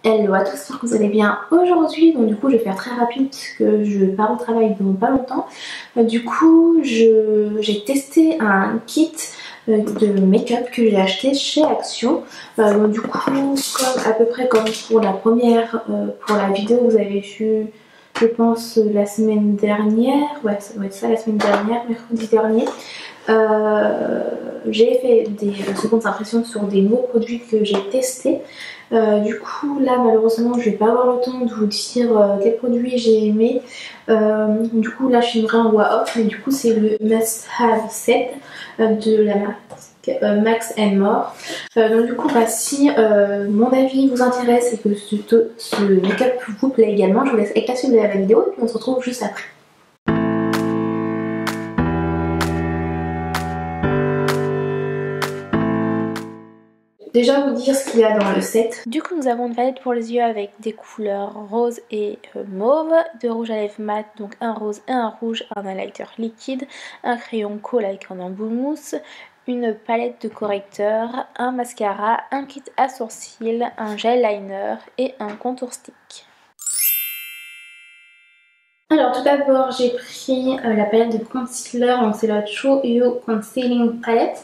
Hello à tous, j'espère que vous allez bien aujourd'hui. Donc du coup je vais faire très rapide parce que je pars au travail dans pas longtemps. Du coup j'ai testé un kit de make-up que j'ai acheté chez Action. Donc du coup comme à peu près comme pour la première, pour la vidéo que vous avez vue je pense la semaine dernière. Ouais, ça doit être ça, la semaine dernière, mercredi dernier. J'ai fait des secondes impressions sur des nouveaux produits que j'ai testés. Du coup là malheureusement je vais pas avoir le temps de vous dire quels produits j'ai aimé. Du coup là je filmerai en voix off, mais du coup c'est le Must Have Set de la marque Max & More. Donc du coup si mon avis vous intéresse et que ce make-up vous plaît également, je vous laisse avec la suite de la vidéo et puis on se retrouve juste après. Déjà vous dire ce qu'il y a dans le set. Du coup nous avons une palette pour les yeux avec des couleurs rose et mauve, de rouge à lèvres mat, donc un rose et un rouge, un highlighter liquide, un crayon kohl avec un embout mousse, une palette de correcteurs, un mascara, un kit à sourcils, un gel liner et un contour stick. Alors tout d'abord j'ai pris la palette de concealer, donc c'est la True You Concealing Palette.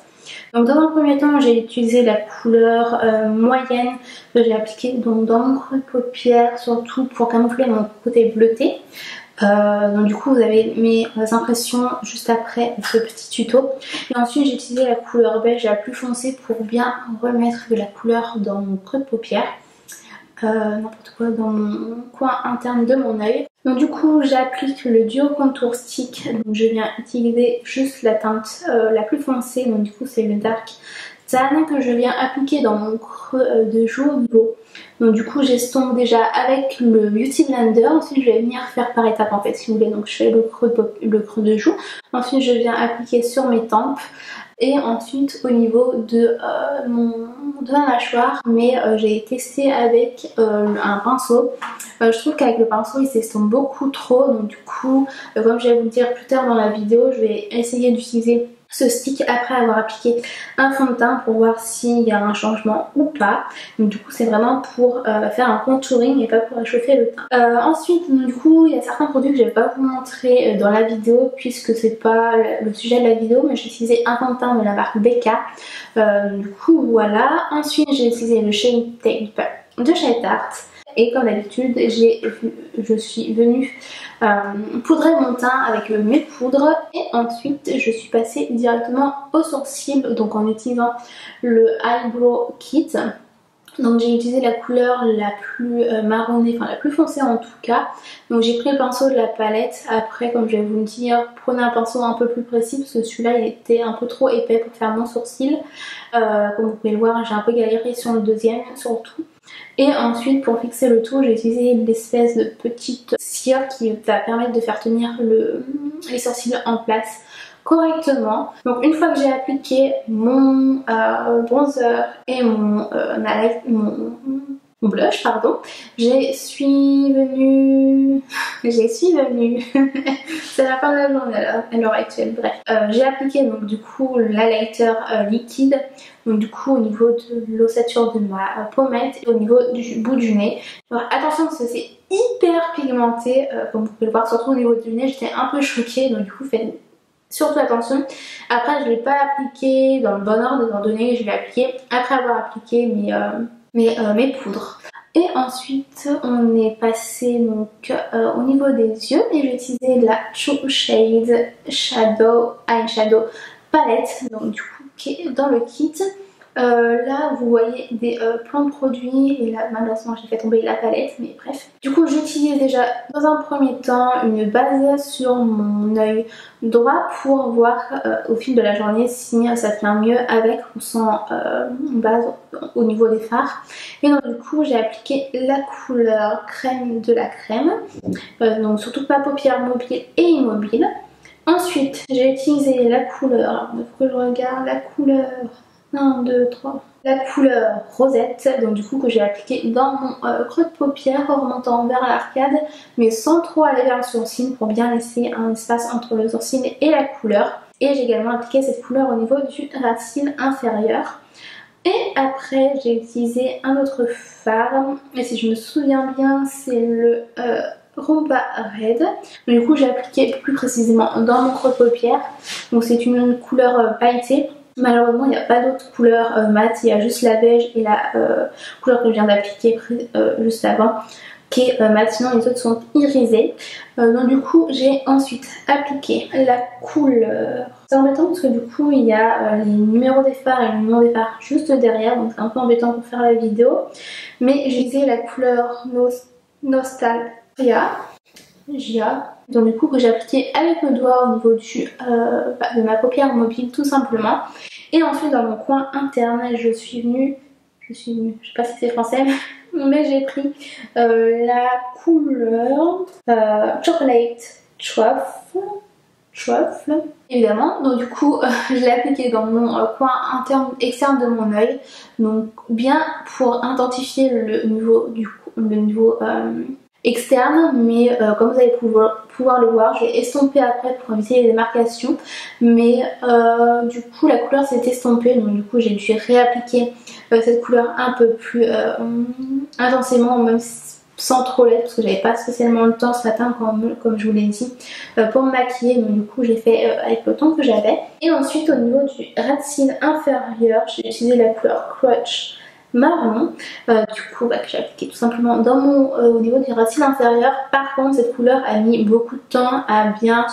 Donc dans un premier temps j'ai utilisé la couleur moyenne que j'ai appliquée donc dans mon creux de paupière, surtout pour camoufler mon côté bleuté. Donc du coup vous avez mes impressions juste après ce petit tuto. Et ensuite j'ai utilisé la couleur beige la plus foncée pour bien remettre de la couleur dans mon creux de paupière. N'importe quoi dans mon coin interne de mon œil. Donc du coup j'applique le Duo Contour Stick, donc je viens utiliser juste la teinte la plus foncée, donc du coup c'est le Dark Tan que je viens appliquer dans mon creux de joue beau. Donc du coup j'estompe déjà avec le Beauty Blender, ensuite je vais venir faire par étapes en fait si vous voulez. Donc je fais le creux de joue, ensuite je viens appliquer sur mes tempes et ensuite au niveau de ma mâchoire, mais j'ai testé avec un pinceau. Je trouve qu'avec le pinceau il s'estompe beaucoup trop, donc du coup comme je vais vous le dire plus tard dans la vidéo, je vais essayer d'utiliser ce stick après avoir appliqué un fond de teint pour voir s'il y a un changement ou pas. Donc du coup c'est vraiment pour faire un contouring et pas pour réchauffer le teint. Ensuite du coup il y a certains produits que je vais pas vous montrer dans la vidéo puisque c'est pas le sujet de la vidéo, mais j'ai utilisé un fond de teint de la marque Becca. Du coup voilà. Ensuite j'ai utilisé le Shade Tape de Shade Art. Et comme d'habitude, je suis venue poudrer mon teint avec mes poudres et ensuite je suis passée directement aux sourcils, donc en utilisant le Eyebrow Kit. Donc j'ai utilisé la couleur la plus marronnée, enfin la plus foncée en tout cas. Donc j'ai pris le pinceau de la palette. Après comme je vais vous le dire, prenez un pinceau un peu plus précis parce que celui-là il était un peu trop épais pour faire mon sourcil. Comme vous pouvez le voir, j'ai un peu galéré sur le deuxième surtout. Et ensuite pour fixer le tout j'ai utilisé l'espèce de petite cire qui va permettre de faire tenir les sourcils en place correctement. Donc une fois que j'ai appliqué mon bronzer et mon blush, pardon, j'y suis venue c'est la fin de la journée à l'heure actuelle, bref. J'ai appliqué donc du coup l'highlighter liquide, donc du coup au niveau de l'ossature de ma pommette et au niveau du bout du nez. Alors, attention parce que c'est hyper pigmenté, comme vous pouvez le voir, surtout au niveau du nez, j'étais un peu choquée, donc du coup faites surtout attention. Après je ne l'ai pas appliqué dans le bon ordre étant donné que je l'ai appliqué après avoir appliqué mes poudres. Et ensuite on est passé donc au niveau des yeux et j'ai utilisé la True Shade Shadow Eyeshadow Palette, donc du coup qui est dans le kit. Là vous voyez des plans de produits et là malheureusement j'ai fait tomber la palette, mais bref. Du coup j'utilise déjà dans un premier temps une base sur mon œil droit pour voir au fil de la journée si ça tient mieux avec ou sans base au niveau des fards. Et donc du coup j'ai appliqué la couleur crème de la crème, donc surtout pas paupières mobiles et immobiles. Ensuite j'ai utilisé la couleur, alors il faut que je regarde la couleur 1, 2, 3. La couleur rosette, donc du coup que j'ai appliqué dans mon creux de paupière en remontant vers l'arcade, mais sans trop aller vers le sourcil pour bien laisser un espace entre le sourcil et la couleur. Et j'ai également appliqué cette couleur au niveau du racine inférieur. Et après j'ai utilisé un autre fard, et si je me souviens bien c'est le Romba Red. Du coup j'ai appliqué plus précisément dans mon creux de paupière, donc c'est une couleur pailletée. Malheureusement il n'y a pas d'autres couleurs mat, il y a juste la beige et la couleur que je viens d'appliquer juste avant qui est mat, sinon les autres sont irisés. Donc du coup j'ai ensuite appliqué la couleur. C'est embêtant parce que du coup il y a les numéros des fards et le numéro des fards juste derrière, donc c'est un peu embêtant pour faire la vidéo. Mais j'ai utilisé la couleur Nostalgia. Donc du coup que j'ai appliqué avec le doigt au niveau de ma paupière mobile tout simplement. Et ensuite dans mon coin interne je suis venue, je sais pas si c'est français, mais j'ai pris la couleur Chocolate Truffle évidemment. Donc du coup je l'ai appliqué dans mon coin interne externe de mon œil, donc bien pour intensifier le niveau externe, mais comme vous allez pouvoir le voir, je vais estomper après pour éviter les démarcations, mais du coup la couleur s'est estompée, donc du coup j'ai dû réappliquer cette couleur un peu plus intensément, même sans trop l'aide parce que j'avais pas spécialement le temps ce matin comme je vous l'ai dit pour me maquiller, donc du coup j'ai fait avec le temps que j'avais. Et ensuite au niveau du ras de cils inférieur, j'ai utilisé la couleur Crutch marron, du coup que j'ai appliqué tout simplement dans au niveau du ras de cils inférieur. Par contre cette couleur a mis beaucoup de temps à bien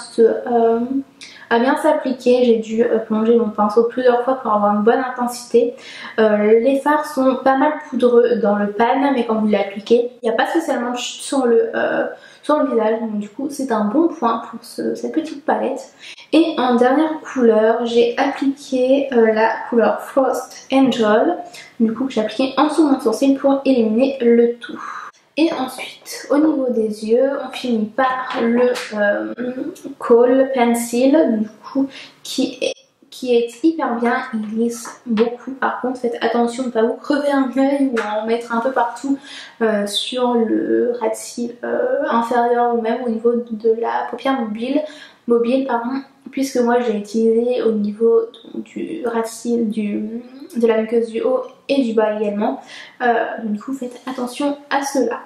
s'appliquer. J'ai dû plonger mon pinceau plusieurs fois pour avoir une bonne intensité. Les fards sont pas mal poudreux dans le pan, mais quand vous l'appliquez il n'y a pas spécialement de chute sur le visage, donc du coup c'est un bon point pour cette petite palette. Et en dernière couleur j'ai appliqué la couleur Frost Angel, du coup que j'ai appliqué en dessous de mon sourcil pour éliminer le tout. Et ensuite, au niveau des yeux, on finit par le Kohl Pencil, du coup, qui est hyper bien, il glisse beaucoup. Par contre, faites attention de ne pas vous crever un œil ou en mettre un peu partout sur le ras de cils inférieur ou même au niveau de la paupière mobile, puisque moi j'ai utilisé au niveau du ras de cils, de la muqueuse du haut et du bas également. Donc du coup faites attention à cela.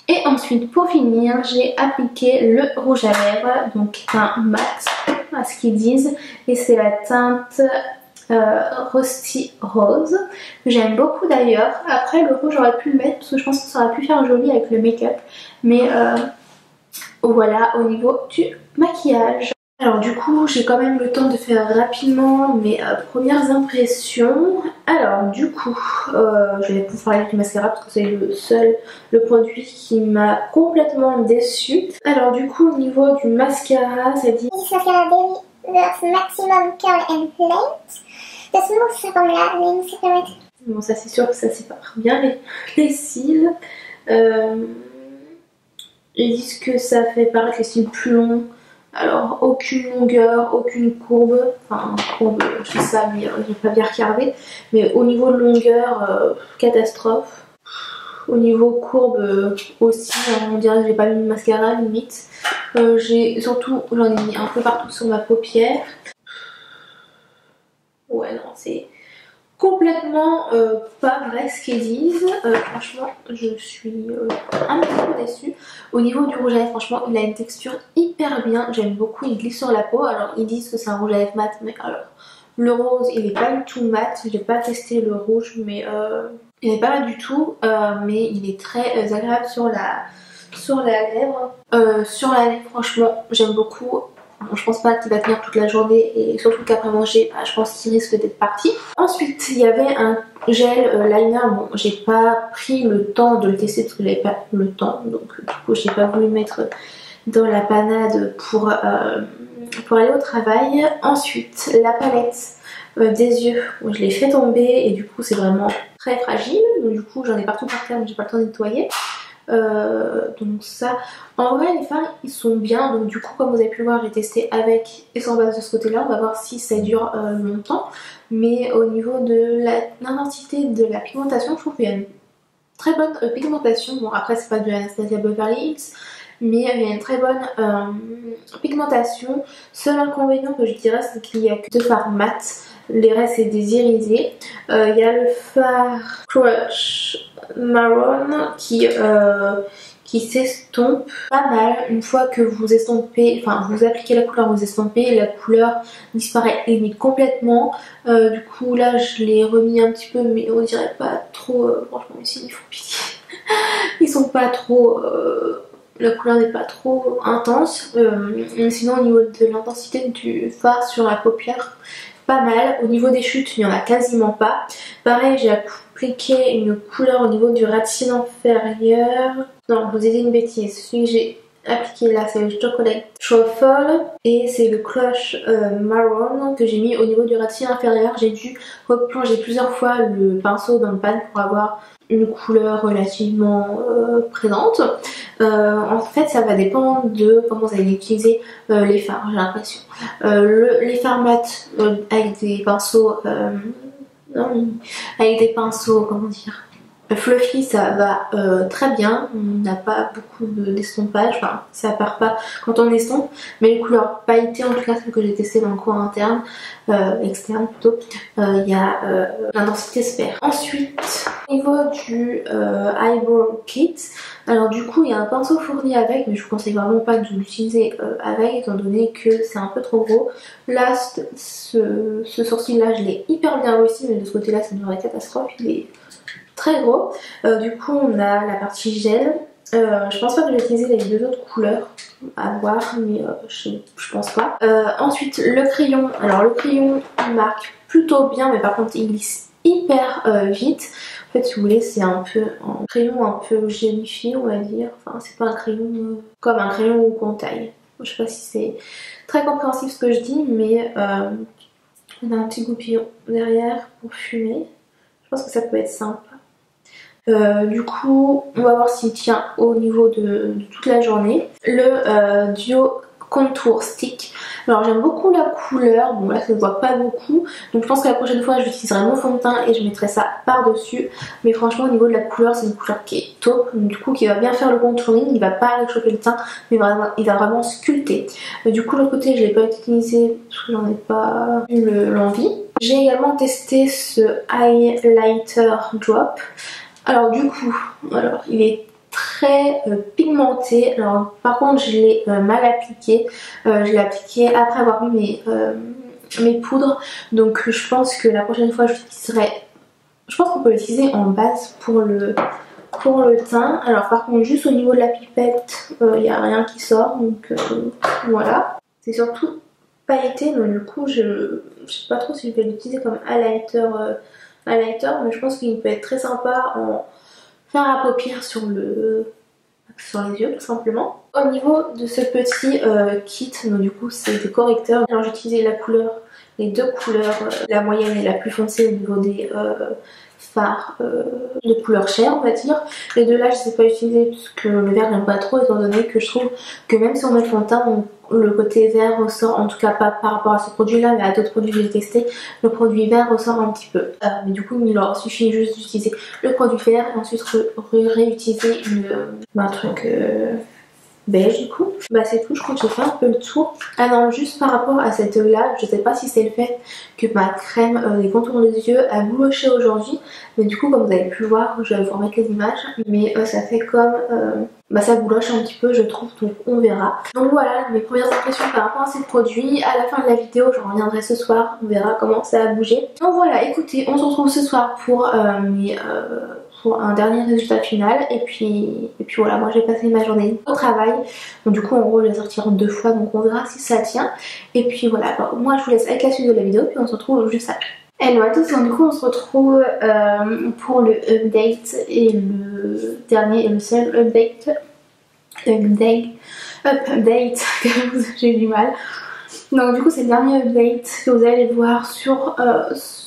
Et ensuite pour finir j'ai appliqué le rouge à lèvres, donc un mat à ce qu'ils disent, et c'est la teinte Rusty Rose que j'aime beaucoup d'ailleurs. Après le rouge j'aurais pu le mettre parce que je pense que ça aurait pu faire joli avec le make-up, mais voilà au niveau du maquillage. Alors du coup j'ai quand même le temps de faire rapidement mes premières impressions. Alors du coup je vais vous parler du mascara parce que c'est le produit qui m'a complètement déçue. Alors du coup au niveau du mascara ça dit Mascara delivers maximum curl and plait. The smooth formula secret. Bon ça c'est sûr que ça sépare bien les cils. Ils disent que ça fait paraître les cils plus longs. Alors aucune longueur, aucune courbe, enfin courbe je sais ça mais je vais pas bien regarder, mais au niveau de longueur catastrophe. Au niveau courbe aussi, on dirait que j'ai pas mis de mascara limite. J'en ai mis un peu partout sur ma paupière. Ouais non c'est complètement pas vrai ce qu'ils disent. Franchement je suis un petit peu déçue. Au niveau du rouge à lèvres franchement il a une texture hyper bien, j'aime beaucoup, il glisse sur la peau. Alors ils disent que c'est un rouge à lèvres mat, mais alors le rose il est pas du tout mat. J'ai pas testé le rouge mais il est pas mat du tout, mais il est très agréable sur la lèvre. Sur la lèvre franchement j'aime beaucoup. Bon, je pense pas qu'il va tenir toute la journée et surtout qu'après manger, je pense qu'il risque d'être parti. Ensuite, il y avait un gel liner. Bon, j'ai pas pris le temps de le tester parce que j'avais pas le temps. Donc, du coup, j'ai pas voulu mettre dans la panade pour aller au travail. Ensuite, la palette des yeux, je l'ai fait tomber et du coup, c'est vraiment très fragile. Donc, du coup, j'en ai partout par terre, mais j'ai pas le temps de nettoyer. Donc ça, en vrai les fards ils sont bien, donc du coup comme vous avez pu le voir j'ai testé avec et sans base de ce côté là, on va voir si ça dure longtemps. Mais au niveau de l'intensité de la pigmentation je trouve qu'il y a une très bonne pigmentation. Bon après c'est pas de Anastasia Beverly Hills, mais il y a une très bonne pigmentation. Seul inconvénient que je dirais c'est qu'il n'y a que 2 fards mat. Les restes c'est des irisés. Il y a le fard Crush Marron qui s'estompe pas mal. Une fois que vous estompez, enfin vous appliquez la couleur, vous estompez, la couleur disparaît limite complètement. Du coup là je l'ai remis un petit peu, mais on dirait pas trop, franchement ici ils font pitié. Ils sont pas trop, la couleur n'est pas trop intense. Sinon au niveau de l'intensité du fard sur la paupière, pas mal. Au niveau des chutes, il n'y en a quasiment pas. Pareil, j'ai appliqué une couleur au niveau du ras de cils inférieur. Non, je vous ai dit une bêtise. Celui que j'ai appliqué là, c'est le Chocolate Truffle et c'est le Crush Marron que j'ai mis au niveau du ras de cils inférieur. J'ai dû replonger plusieurs fois le pinceau dans le pan pour avoir une couleur relativement présente. En fait ça va dépendre de comment vous allez utiliser les fards, j'ai l'impression. Les fards mat avec des pinceaux comment dire, fluffy, ça va très bien. On n'a pas beaucoup d'estompage, enfin ça part pas quand on estompe, mais les couleurs pailletées, en tout cas celles que j'ai testées dans le coin interne, externe plutôt, il y a l'intensité se perd. Ensuite au niveau du eyebrow kit, alors du coup il y a un pinceau fourni avec, mais je vous conseille vraiment pas de l'utiliser avec étant donné que c'est un peu trop gros. Là ce sourcil là je l'ai hyper bien réussi, mais de ce côté là c'est une vraie catastrophe, il est très gros. Du coup on a la partie gel. Je pense pas que je vais utiliser les deux autres couleurs à voir, mais je pense pas. Ensuite le crayon, alors le crayon il marque plutôt bien, mais par contre il glisse hyper vite. En fait si vous voulez c'est un peu un crayon un peu gélifié on va dire, enfin c'est pas un crayon comme un crayon qu'on taille. Je sais pas si c'est très compréhensible ce que je dis, mais on a un petit goupillon derrière pour fumer. Je pense que ça peut être sympa. Du coup on va voir s'il tient au niveau de toute la journée. Le Duo Contour Stick, alors j'aime beaucoup la couleur, bon là ça se voit pas beaucoup, donc je pense que la prochaine fois j'utiliserai mon fond de teint et je mettrai ça par dessus, mais franchement au niveau de la couleur c'est une couleur qui est top, du coup qui va bien faire le contouring, il va pas réchauffer le teint mais vraiment, il va vraiment sculpter. Du coup l'autre côté je l'ai pas utilisé parce que j'en ai pas eu l'envie. J'ai également testé ce highlighter drop. Alors du coup, il est très pigmenté. Alors par contre je l'ai mal appliqué. Je l'ai appliqué après avoir mis mes poudres. Donc je pense que la prochaine fois j'utiliserai. Je pense qu'on peut l'utiliser en base pour le teint. Alors par contre juste au niveau de la pipette, il n'y a rien qui sort. Donc voilà. C'est surtout pailleté. Donc du coup je sais pas trop si je vais l'utiliser comme highlighter, mais je pense qu'il peut être très sympa en faire à paupières sur les yeux tout simplement. Au niveau de ce petit kit, donc du coup c'est des correcteurs. Alors j'ai utilisé les deux couleurs, la moyenne et la plus foncée au niveau des fards de couleur chair on va dire. Les deux là je ne sais pas utiliser parce que le vert j'aime pas trop, étant donné que je trouve que même si on met le fond de teint, le côté vert ressort, en tout cas pas par rapport à ce produit là mais à d'autres produits que j'ai testé, le produit vert ressort un petit peu. Mais du coup il leur suffit juste d'utiliser le produit vert et ensuite réutiliser un truc beige du coup. Bah c'est tout, je crois que j'ai fait un peu le tour. Ah non, juste par rapport à cette là, je sais pas si c'est le fait que ma crème des contours des yeux a bouloché aujourd'hui, mais du coup comme vous avez pu le voir, je vais vous remettre les images, mais ça fait comme ça bouloche un petit peu je trouve, donc on verra. Donc voilà mes premières impressions par rapport à ces produits. À la fin de la vidéo j'en reviendrai ce soir, on verra comment ça a bougé. Donc voilà, écoutez, on se retrouve ce soir pour pour un dernier résultat final et puis voilà, moi j'ai passé ma journée au travail, donc du coup en gros je vais sortir 2 fois, donc on verra si ça tient. Et puis voilà, moi je vous laisse avec la suite de la vidéo puis on se retrouve juste après. Hello à tous, donc du coup on se retrouve pour le update et le dernier et le seul update j'ai du mal. Donc du coup c'est le dernier update que vous allez voir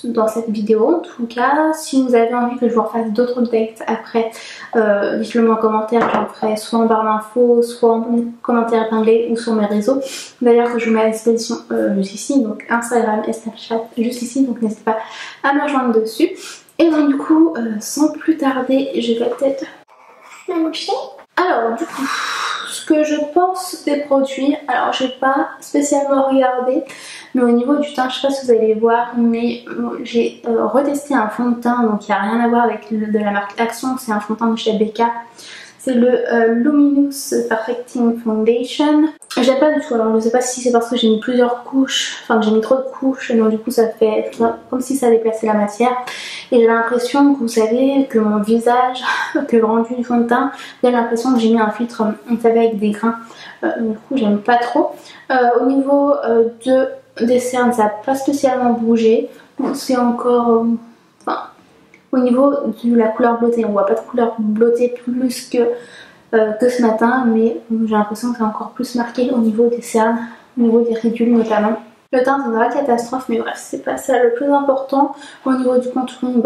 dans cette vidéo. En tout cas, si vous avez envie que je vous refasse d'autres updates après, dites-le moi en commentaire, j'en ferai soit en barre d'infos, soit en commentaire épinglé ou sur mes réseaux. D'ailleurs que je vous mets à disposition juste ici, donc Instagram et Snapchat juste ici, donc n'hésitez pas à me rejoindre dessus. Et donc du coup, sans plus tarder, je vais peut-être me moucher. Alors du coup, ce que je pense des produits, alors j'ai pas spécialement regardé, mais au niveau du teint, je sais pas si vous allez voir, mais j'ai retesté un fond de teint, donc il n'y a rien à voir avec le de la marque Action, c'est un fond de teint de chez Becca. C'est le Luminous Perfecting Foundation. J'aime pas du tout, alors je sais pas si c'est parce que j'ai mis plusieurs couches, enfin que j'ai mis trop de couches, et donc du coup ça fait comme si ça déplaçait la matière. Et j'ai l'impression que vous savez que mon visage, que le rendu du fond de teint, j'ai l'impression que j'ai mis un filtre, vous savez, avec des grains. Du coup j'aime pas trop. Au niveau des cernes, ça n'a pas spécialement bougé. C'est encore... au niveau de la couleur bleutée, on voit pas de couleur bleutée plus que ce matin, mais j'ai l'impression que c'est encore plus marqué au niveau des cernes, au niveau des ridules notamment. Le teint c'est une vraie catastrophe, mais bref, c'est pas ça le plus important. Au niveau du contouring,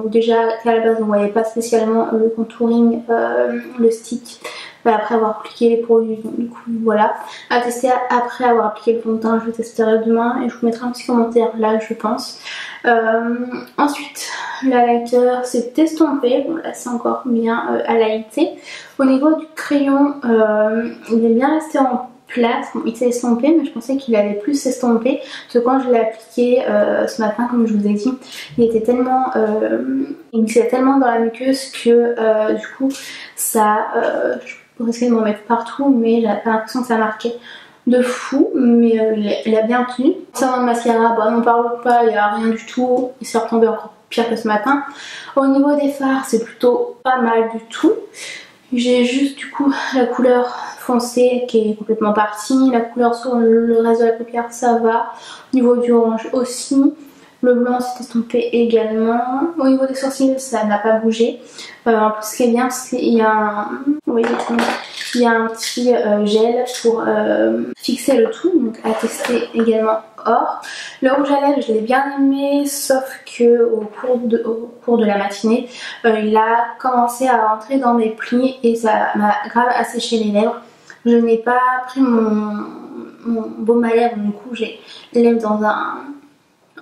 déjà à la base on voyait pas spécialement le contouring, le stick, après avoir appliqué les produits, donc du coup voilà. À tester après avoir appliqué le fond de teint, je le testerai demain et je vous mettrai un petit commentaire là je pense. Ensuite, l'highlighter c'est estompé, bon là c'est encore bien highlighté. Au niveau du crayon, il est bien resté en place, bon, il s'est estompé mais je pensais qu'il allait plus s'estomper parce que quand je l'ai appliqué ce matin, comme je vous ai dit, il était tellement il glissait tellement dans la muqueuse que du coup ça je pourrais essayer de m'en mettre partout, mais j'avais pas l'impression que ça marquait de fou, mais il a bien tenu. Concernant le mascara, n'en parle pas, il n'y a rien du tout, il s'est retombé encore pire que ce matin. Au niveau des fards, c'est plutôt pas mal du tout. J'ai juste du coup la couleur foncée qui est complètement partie, la couleur sur le reste de la paupière ça va, au niveau du orange aussi, le blanc s'est estompé également, au niveau des sourcils ça n'a pas bougé. En plus ce qui est bien c'est qu'il y a un, vous voyez, il y a un petit gel pour fixer le tout, donc à tester également hors. Le rouge à lèvres je l'ai bien aimé, sauf que au cours de la matinée il a commencé à rentrer dans mes plis et ça m'a grave asséché les lèvres. Je n'ai pas pris mon baume à lèvres, du coup j'ai les lèvres dans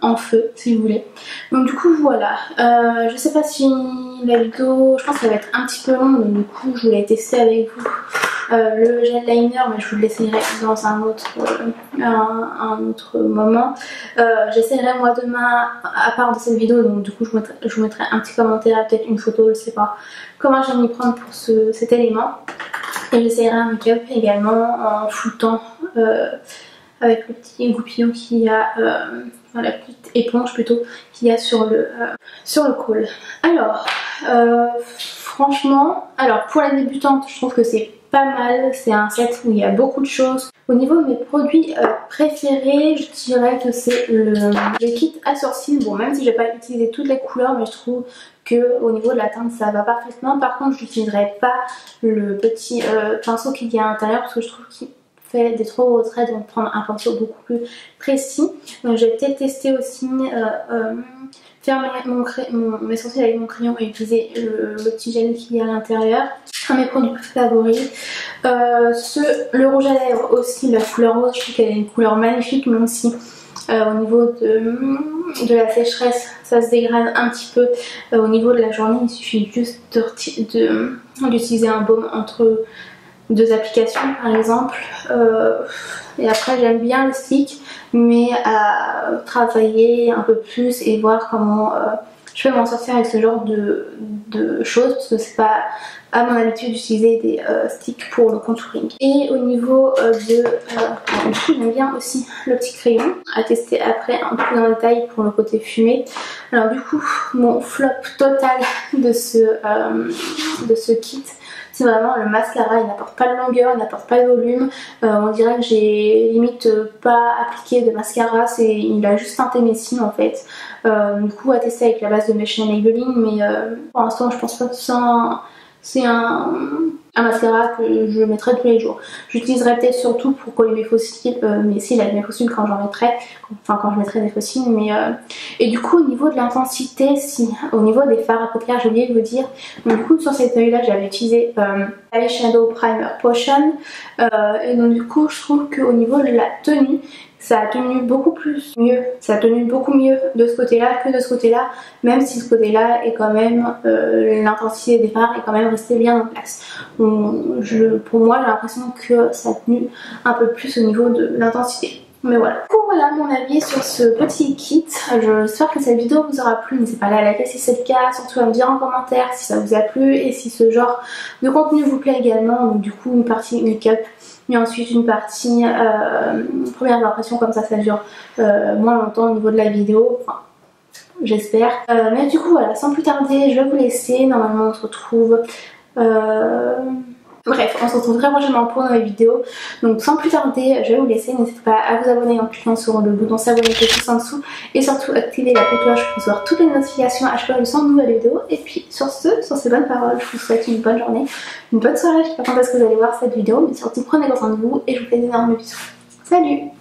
en feu si vous voulez. Donc du coup voilà, je sais pas si la vidéo, je pense qu'elle va être un petit peu longue, donc du coup je voulais tester avec vous le gel liner, mais je vous l'essayerai dans un autre moment. J'essaierai moi demain à part de cette vidéo, donc du coup je vous mettrai un petit commentaire, peut-être une photo, je sais pas comment je vais m'y prendre pour cet élément. Et j'essaierai un make-up également en floutant avec le petit goupillon qu'il y a, la petite éponge plutôt qu'il y a sur le col. Alors franchement, alors pour la débutante je trouve que c'est pas mal, c'est un set où il y a beaucoup de choses. Au niveau de mes produits préférés, je dirais que c'est le kit à sourcils. Bon, même si j'ai pas utilisé toutes les couleurs, mais je trouve que au niveau de la teinte ça va parfaitement. Par contre je n'utiliserai pas le petit pinceau qu'il y a à l'intérieur parce que je trouve qu'il fait des trop gros traits, donc prendre un pinceau beaucoup plus précis. Donc j'ai peut-être testé aussi faire mes sourcils avec mon crayon et utiliser le petit gel qu'il y a à l'intérieur. Un de mes produits favoris. Le rouge à lèvres aussi, la couleur rose, je trouve qu'elle est une couleur magnifique, même si au niveau de la sécheresse ça se dégrade un petit peu. Au niveau de la journée il suffit juste d'utiliser un baume entre deux applications par exemple. Et après j'aime bien le stick, mais à travailler un peu plus et voir comment je peux m'en sortir avec ce genre de choses, parce que c'est pas à mon habitude d'utiliser des sticks pour le contouring. Et au niveau du coup j'aime bien aussi le petit crayon, à tester après un peu plus dans le détail pour le côté fumé. Alors du coup mon flop total de ce kit, c'est vraiment le mascara. Il n'apporte pas de longueur, il n'apporte pas de volume. On dirait que j'ai limite pas appliqué de mascara, il a juste teinté mes cils en fait. Du coup à tester avec la base de Mesh Maybelline, mais pour l'instant je pense pas que c'est un mascara que je mettrai tous les jours. J'utiliserai peut-être surtout pour coller mes faux cils, mes cils avec mes faux cils quand j'en mettrai, enfin quand je mettrai des faux cils. Mais et du coup au niveau de l'intensité, au niveau des fards à paupières, j'ai oublié de vous dire. Donc du coup sur cette œil là j'avais utilisé Eyeshadow Primer Potion, et donc du coup je trouve qu'au niveau de la tenue ça a tenu beaucoup mieux. Ça a tenu beaucoup mieux de ce côté-là que de ce côté-là, même si ce côté-là est quand même, l'intensité des fards est quand même restée bien en place. Pour moi, j'ai l'impression que ça a tenu un peu plus au niveau de l'intensité. Mais voilà. Du coup, voilà mon avis sur ce petit kit. J'espère que cette vidéo vous aura plu. N'hésitez pas à la liker si c'est le cas. Surtout à me dire en commentaire si ça vous a plu et si ce genre de contenu vous plaît également. Donc du coup, une partie make-up, mais ensuite une partie première impression, comme ça dure moins longtemps au niveau de la vidéo. Enfin, j'espère. Mais du coup, voilà, sans plus tarder, je vais vous laisser. Normalement, on se retrouve... Bref, on se retrouve très prochainement pour une nouvelle vidéo. Donc sans plus tarder, je vais vous laisser. N'hésitez pas à vous abonner en cliquant sur le bouton s'abonner qui est juste en dessous. Et surtout activer la petite cloche pour recevoir toutes les notifications à chaque fois que je sors une nouvelle vidéo. Et puis sur ces bonnes paroles, je vous souhaite une bonne journée, une bonne soirée. Je sais pas quand est-ce que vous allez voir cette vidéo, mais surtout prenez soin de vous et je vous fais d'énormes bisous. Salut!